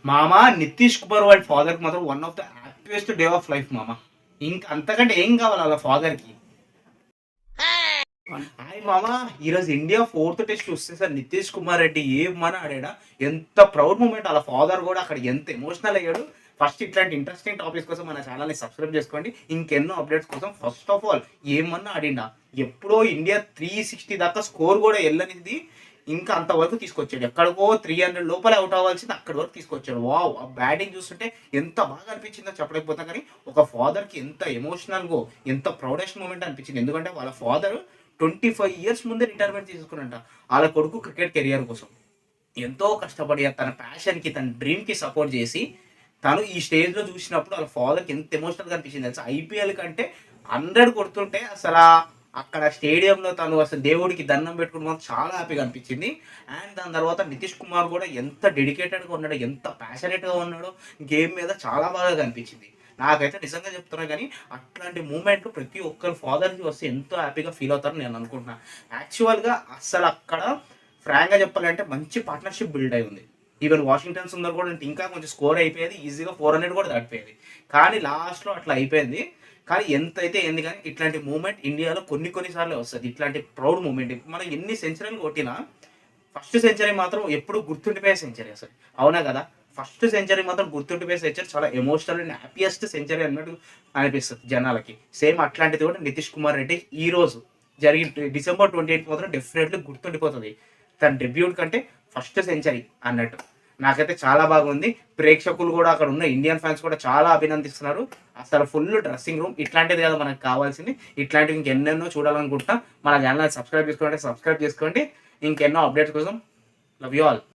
మామ నితీష్ కుమార్ వాళ్ళ ఫాదర్కి మాత్రం one of the happiest day of life మామ. ఇంకా అంతకంటే ఏం కావాలి వాళ్ళ ఫాదర్కి. హాయ్ మామ, ఈరోజు ఇండియా 4th టెస్ట్ చూస్తే సార్ నితీష్ కుమార్ రెడ్డి ఏమని ఆడాడా. ఎంత ప్రౌడ్ మూమెంట్. వాళ్ళ ఫాదర్ కూడా అక్కడ ఎంత ఎమోషనల్ అయ్యాడు. ఫస్ట్ ఇట్లాంటి ఇంట్రెస్టింగ్ టాపిక్స్ కోసం మన ఛానల్ని సబ్స్క్రైబ్ చేసుకోండి. ఇంకెన్నో అప్డేట్స్ కోసం. ఫస్ట్ ఆఫ్ ఆల్ ఏమన్నా ఆడిండా. ఎప్పుడో ఇండియా 360 దాకా స్కోర్ కూడా వెళ్ళనిది ఇంకా అంతవరకు తీసుకొచ్చాడు. ఎక్కడికో 300 లోపల అవుట్ అవ్వాల్సింది అక్కడి వరకు తీసుకొచ్చాడు. వావ్, ఆ బ్యాటింగ్ చూస్తుంటే ఎంత బాగా అనిపించిందో చెప్పలేకపోతాం. కానీ ఒక ఫాదర్కి ఎంత ఎమోషనల్గా, ఎంత ప్రౌడెస్ట్ మూమెంట్ అనిపించింది. ఎందుకంటే వాళ్ళ ఫాదర్ 25 years ముందే రిటైర్మెంట్ తీసుకున్నంట వాళ్ళ కొడుకు క్రికెట్ కెరియర్ కోసం. ఎంతో కష్టపడి తన ప్యాషన్కి, తన డ్రీమ్కి సపోర్ట్ చేసి తను ఈ స్టేజ్లో చూసినప్పుడు వాళ్ళ ఫాదర్కి ఎంత ఎమోషనల్గా అనిపించింది తెలుసా. ఐపీఎల్ కంటే 100 కొడుతుంటే అసలు అక్కడ స్టేడియంలో తను అసలు దేవుడికి దండం పెట్టుకుంటూ చాలా హ్యాపీగా అనిపించింది. అండ్ దాని తర్వాత నితీష్ కుమార్ కూడా ఎంత డెడికేటెడ్గా ఉన్నాడో, ఎంత ప్యాషనేట్గా ఉన్నాడో గేమ్ మీద చాలా బాగా కనిపించింది. నాకైతే నిజంగా చెప్తున్నా కానీ అట్లాంటి మూమెంట్ ప్రతి ఒక్కరు ఫాదర్కి వస్తే ఎంతో హ్యాపీగా ఫీల్ అవుతారని నేను అనుకుంటున్నాను. యాక్చువల్గా అసలు అక్కడ ఫ్రాంక్గా చెప్పాలంటే మంచి పార్ట్నర్షిప్ బిల్డ్ అయి ఉంది. ఈవెన్ వాషింగ్టన్ సుందర్ కూడా ఇంకా కొంచెం స్కోర్ అయిపోయేది, ఈజీగా 400 కూడా దాటిపోయేది. కానీ లాస్ట్లో అట్లా అయిపోయింది. కానీ ఎంత అయితే ఏంది, కానీ ఇట్లాంటి మూమెంట్ ఇండియాలో కొన్నిసార్లు వస్తుంది. ఇట్లాంటి ప్రౌడ్ మూమెంట్. మనం ఎన్ని సెంచరీలు కొట్టినా ఫస్ట్ సెంచరీ మాత్రం ఎప్పుడు గుర్తుండిపోయే సెంచరీ అసలు. అవునా కదా? ఫస్ట్ సెంచరీ మాత్రం గుర్తుండిపోయే సెంచరీ, చాలా ఎమోషనల్ అండ్ హ్యాపీయెస్ట్ సెంచరీ అన్నట్టు అనిపిస్తుంది జనాలకి. సేమ్ అట్లాంటిది కూడా నితీష్ కుమార్ రెడ్డి ఈ రోజు December 28 మాత్రం డెఫినెట్లీ గుర్తుండిపోతుంది. తన డెబ్యూట్ కంటే ఫస్ట్ సెంచరీ అన్నట్టు. నాకైతే చాలా బాగుంది. ప్రేక్షకులు కూడా, అక్కడ ఉన్న ఇండియన్ ఫ్యాన్స్ కూడా చాలా అభినందిస్తున్నారు. అసలు ఫుల్ డ్రెస్సింగ్ రూమ్. ఇట్లాంటిది కదా మనకు కావాల్సింది. ఇట్లాంటివి ఇంకెన్నెన్నో చూడాలనుకుంటా. మన ఛానల్ సబ్స్క్రైబ్ చేసుకోండి. ఇంకెన్నో అప్డేట్స్ కోసం. Love you all.